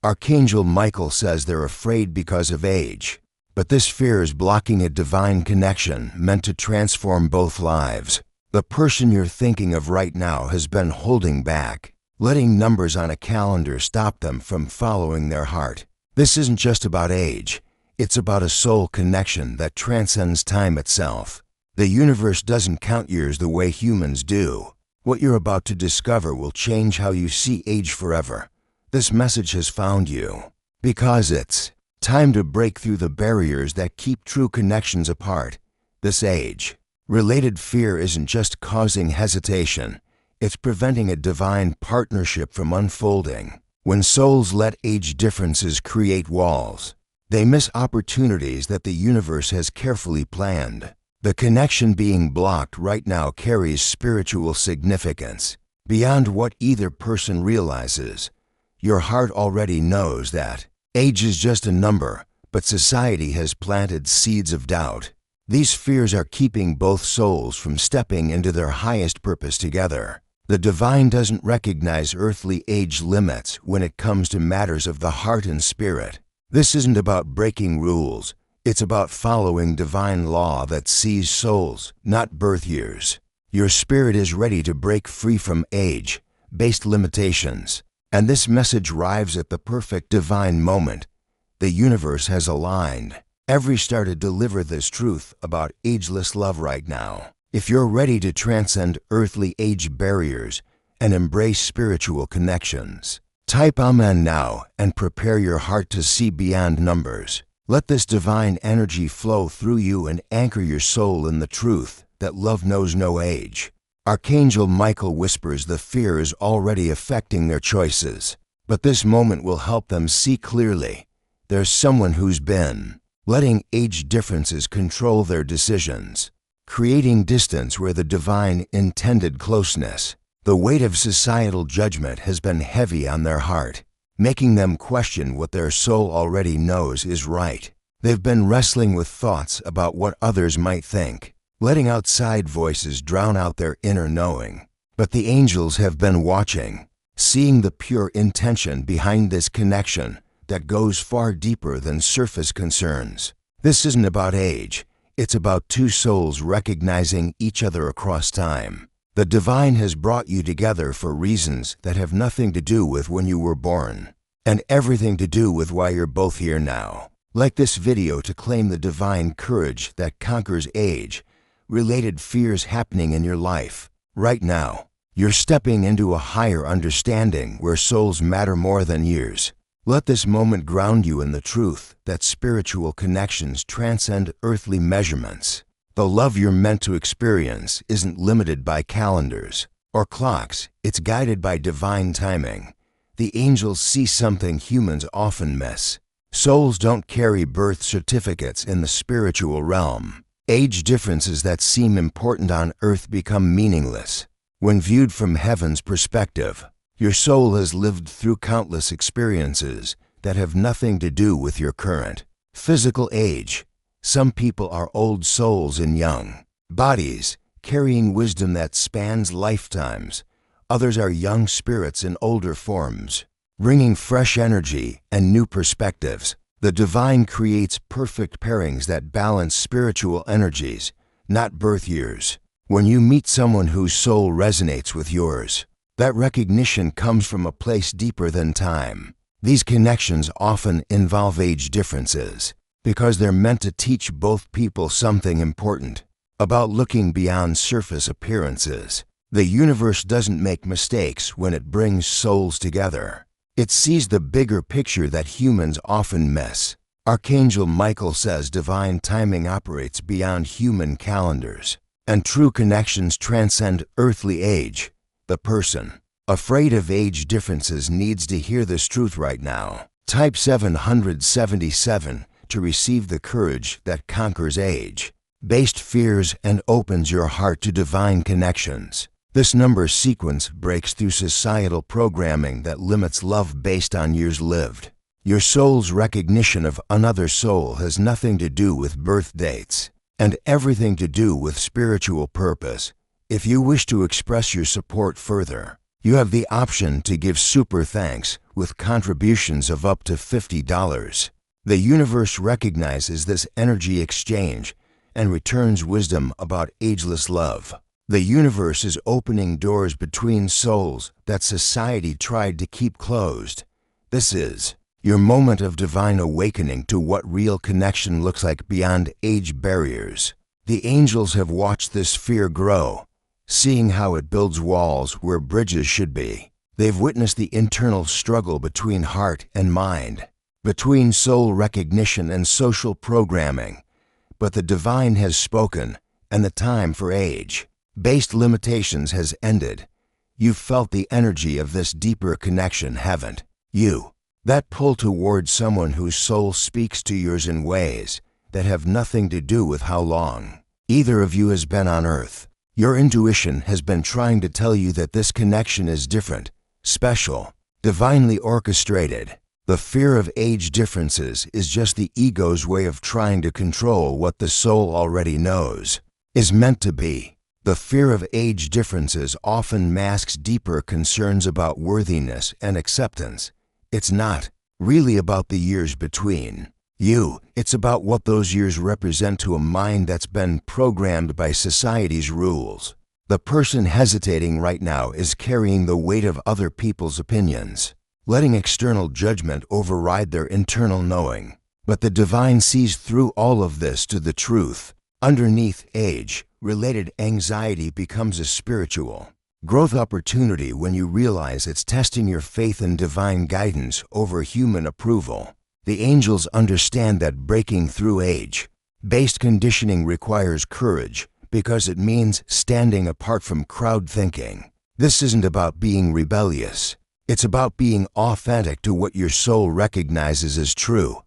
Archangel Michael says they're afraid because of age, but this fear is blocking a divine connection meant to transform both lives. The person you're thinking of right now has been holding back, letting numbers on a calendar stop them from following their heart. This isn't just about age. It's about a soul connection that transcends time itself. The universe doesn't count years the way humans do. What you're about to discover will change how you see age forever. This message has found you because it's time to break through the barriers that keep true connections apart. This age-related fear isn't just causing hesitation. It's preventing a divine partnership from unfolding. When souls let age differences create walls, they miss opportunities that the universe has carefully planned. The connection being blocked right now carries spiritual significance beyond what either person realizes. Your heart already knows that age is just a number, but society has planted seeds of doubt. These fears are keeping both souls from stepping into their highest purpose together. The divine doesn't recognize earthly age limits when it comes to matters of the heart and spirit. This isn't about breaking rules. It's about following divine law that sees souls, not birth years. Your spirit is ready to break free from age-based limitations, and this message arrives at the perfect divine moment. The universe has aligned every star to deliver this truth about ageless love right now. If you're ready to transcend earthly age barriers and embrace spiritual connections, type Amen now and prepare your heart to see beyond numbers. Let this divine energy flow through you and anchor your soul in the truth that love knows no age. Archangel Michael whispers the fear is already affecting their choices, but this moment will help them see clearly. There's someone who's been letting age differences control their decisions, creating distance where the divine intended closeness. The weight of societal judgment has been heavy on their heart, making them question what their soul already knows is right. They've been wrestling with thoughts about what others might think, letting outside voices drown out their inner knowing. But the angels have been watching, seeing the pure intention behind this connection that goes far deeper than surface concerns. This isn't about age. It's about two souls recognizing each other across time. The divine has brought you together for reasons that have nothing to do with when you were born, and everything to do with why you're both here now. Like this video to claim the divine courage that conquers age-related fears happening in your life. Right now, you're stepping into a higher understanding where souls matter more than years. Let this moment ground you in the truth that spiritual connections transcend earthly measurements. The love you're meant to experience isn't limited by calendars or clocks. It's guided by divine timing. The angels see something humans often miss. Souls don't carry birth certificates in the spiritual realm. Age differences that seem important on earth become meaningless when viewed from heaven's perspective. Your soul has lived through countless experiences that have nothing to do with your current physical age. Some people are old souls in young bodies, carrying wisdom that spans lifetimes. Others are young spirits in older forms, bringing fresh energy and new perspectives. The divine creates perfect pairings that balance spiritual energies, not birth years. When you meet someone whose soul resonates with yours, that recognition comes from a place deeper than time. These connections often involve age differences because they're meant to teach both people something important about looking beyond surface appearances. The universe doesn't make mistakes when it brings souls together. It sees the bigger picture that humans often miss. Archangel Michael says divine timing operates beyond human calendars, and true connections transcend earthly age. The person afraid of age differences needs to hear this truth right now. Type 777 to receive the courage that conquers age-based fears and opens your heart to divine connections. This number sequence breaks through societal programming that limits love based on years lived. Your soul's recognition of another soul has nothing to do with birth dates and everything to do with spiritual purpose. If you wish to express your support further, You have the option to give super thanks with contributions of up to $50. The universe recognizes this energy exchange and returns wisdom about ageless love. The universe is opening doors between souls that society tried to keep closed. This is your moment of divine awakening to what real connection looks like beyond age barriers. The angels have watched this fear grow, seeing how it builds walls where bridges should be. They've witnessed the internal struggle between heart and mind, between soul recognition and social programming. But the divine has spoken, and the time for age-based limitations has ended. You've felt the energy of this deeper connection, haven't you? That pull toward someone whose soul speaks to yours in ways that have nothing to do with how long either of you has been on Earth. Your intuition has been trying to tell you that this connection is different, special, divinely orchestrated. The fear of age differences is just the ego's way of trying to control what the soul already knows is meant to be. The fear of age differences often masks deeper concerns about worthiness and acceptance. It's not really about the years between you. It's about what those years represent to a mind that's been programmed by society's rules. The person hesitating right now is carrying the weight of other people's opinions, letting external judgment override their internal knowing. But the divine sees through all of this to the truth. Underneath age-related anxiety becomes a spiritual growth opportunity when you realize it's testing your faith in divine guidance over human approval. The angels understand that breaking through age-based conditioning requires courage because it means standing apart from crowd thinking. This isn't about being rebellious. It's about being authentic to what your soul recognizes as true.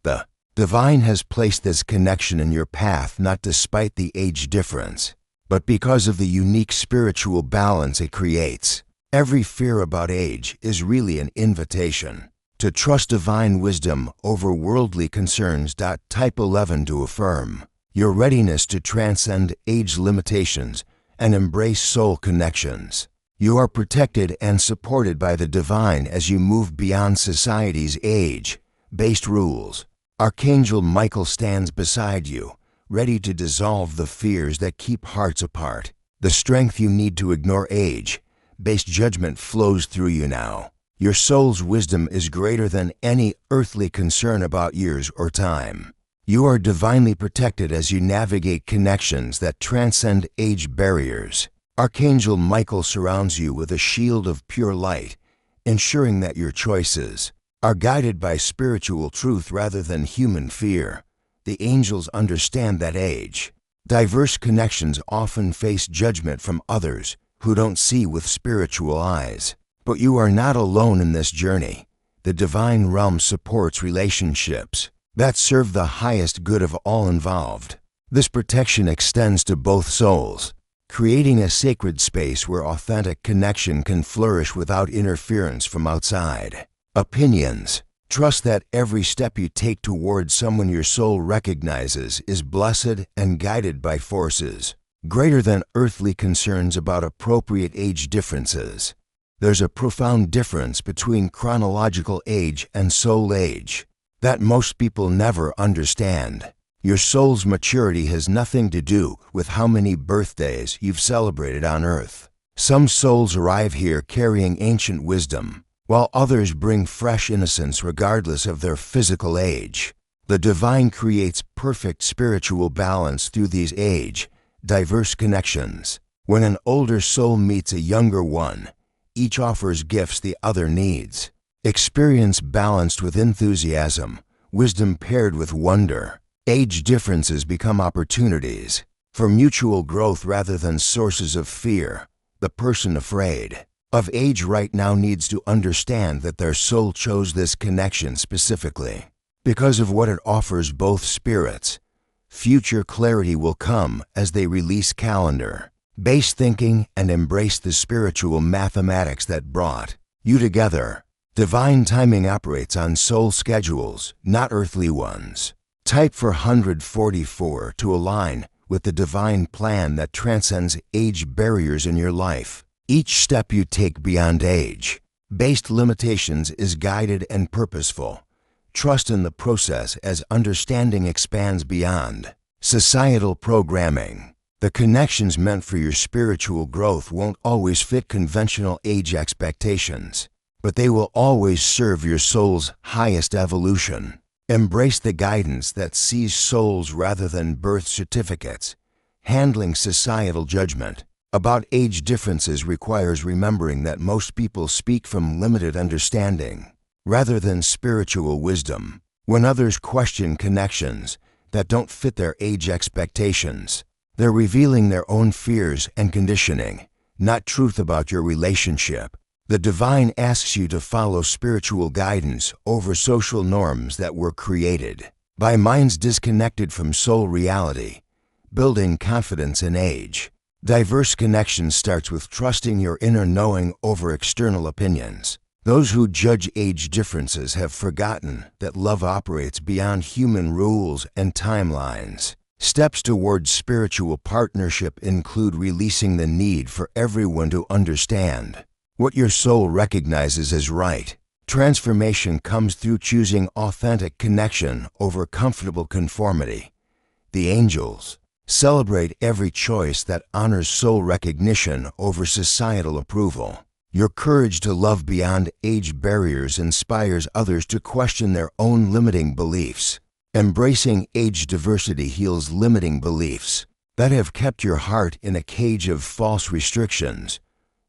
The divine has placed this connection in your path not despite the age difference, but because of the unique spiritual balance it creates. Every fear about age is really an invitation to trust divine wisdom over worldly concerns. Type 11 to affirm your readiness to transcend age limitations and embrace soul connections. You are protected and supported by the divine as you move beyond society's age-based rules. Archangel Michael stands beside you, ready to dissolve the fears that keep hearts apart. The strength you need to ignore age-based judgment flows through you now. Your soul's wisdom is greater than any earthly concern about years or time. You are divinely protected as you navigate connections that transcend age barriers. Archangel Michael surrounds you with a shield of pure light, ensuring that your choices are guided by spiritual truth rather than human fear. The angels understand that age-diverse connections often face judgment from others who don't see with spiritual eyes. But you are not alone in this journey. The divine realm supports relationships that serve the highest good of all involved. This protection extends to both souls, creating a sacred space where authentic connection can flourish without interference from outside opinions. Trust that every step you take towards someone your soul recognizes is blessed and guided by forces greater than earthly concerns about appropriate age differences. There's a profound difference between chronological age and soul age that most people never understand. Your soul's maturity has nothing to do with how many birthdays you've celebrated on Earth. Some souls arrive here carrying ancient wisdom, while others bring fresh innocence regardless of their physical age. The divine creates perfect spiritual balance through these age-diverse connections. When an older soul meets a younger one, each offers gifts the other needs. Experience balanced with enthusiasm, wisdom paired with wonder. Age differences become opportunities for mutual growth rather than sources of fear. The person afraid of age right now needs to understand that their soul chose this connection specifically because of what it offers both spirits. Future clarity will come as they release calendar-based thinking and embrace the spiritual mathematics that brought you together. Divine timing operates on soul schedules, not earthly ones. Type 444 to align with the divine plan that transcends age barriers in your life. Each step you take beyond age-based limitations is guided and purposeful. Trust in the process as understanding expands beyond societal programming. The connections meant for your spiritual growth won't always fit conventional age expectations, but they will always serve your soul's highest evolution. Embrace the guidance that sees souls rather than birth certificates. Handling societal judgment about age differences requires remembering that most people speak from limited understanding rather than spiritual wisdom. When others question connections that don't fit their age expectations, they're revealing their own fears and conditioning, not truth about your relationship. The divine asks you to follow spiritual guidance over social norms that were created by minds disconnected from soul reality, building confidence in age. Diverse connection starts with trusting your inner knowing over external opinions. Those who judge age differences have forgotten that love operates beyond human rules and timelines. Steps towards spiritual partnership include releasing the need for everyone to understand what your soul recognizes as right. Transformation comes through choosing authentic connection over comfortable conformity. The angels celebrate every choice that honors soul recognition over societal approval. Your courage to love beyond age barriers inspires others to question their own limiting beliefs. Embracing age diversity heals limiting beliefs that have kept your heart in a cage of false restrictions.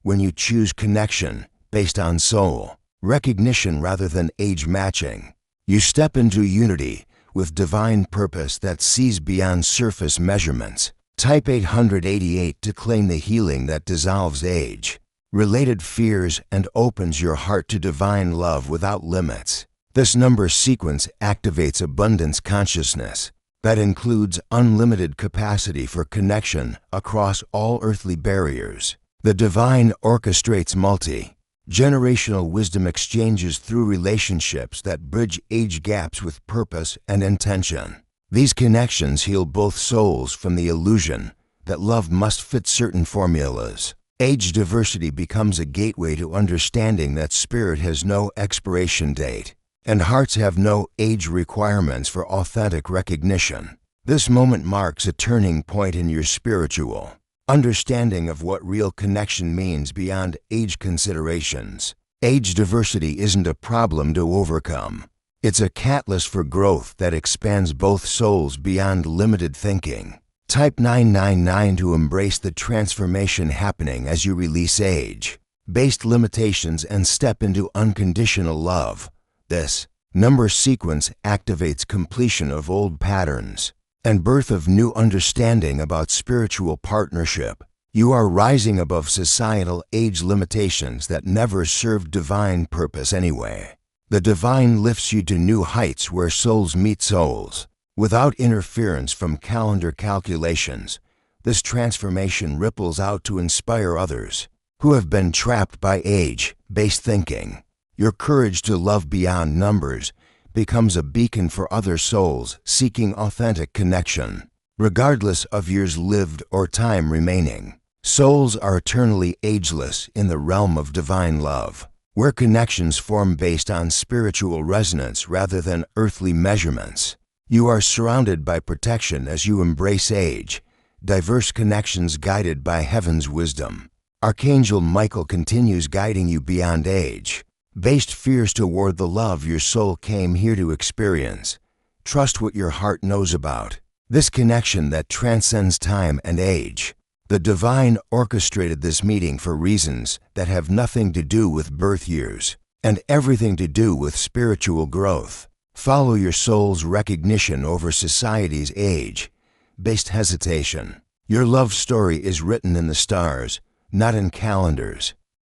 When you choose connection based on soul recognition rather than age matching, you step into unity with divine purpose that sees beyond surface measurements. Type 888 to claim the healing that dissolves age-related fears and opens your heart to divine love without limits. This number sequence activates abundance consciousness that includes unlimited capacity for connection across all earthly barriers. The divine orchestrates multi-generational wisdom exchanges through relationships that bridge age gaps with purpose and intention. These connections heal both souls from the illusion that love must fit certain formulas. Age diversity becomes a gateway to understanding that spirit has no expiration date, and hearts have no age requirements for authentic recognition. This moment marks a turning point in your spiritual understanding of what real connection means beyond age considerations. Age diversity isn't a problem to overcome. It's a catalyst for growth that expands both souls beyond limited thinking. Type 999 to embrace the transformation happening as you release age-based limitations and step into unconditional love. This number sequence activates completion of old patterns and birth of new understanding about spiritual partnership. You are rising above societal age limitations that never served divine purpose anyway. The divine lifts you to new heights where souls meet souls. Without interference from calendar calculations, this transformation ripples out to inspire others who have been trapped by age-based thinking. Your courage to love beyond numbers becomes a beacon for other souls seeking authentic connection. Regardless of years lived or time remaining, souls are eternally ageless in the realm of divine love, where connections form based on spiritual resonance rather than earthly measurements. You are surrounded by protection as you embrace age-diverse connections guided by heaven's wisdom. Archangel Michael continues guiding you beyond age-based fears toward the love your soul came here to experience. Trust what your heart knows about this connection that transcends time and age. The divine orchestrated this meeting for reasons that have nothing to do with birth years and everything to do with spiritual growth. Follow your soul's recognition over society's age-based hesitation. Your love story is written in the stars, not in calendars.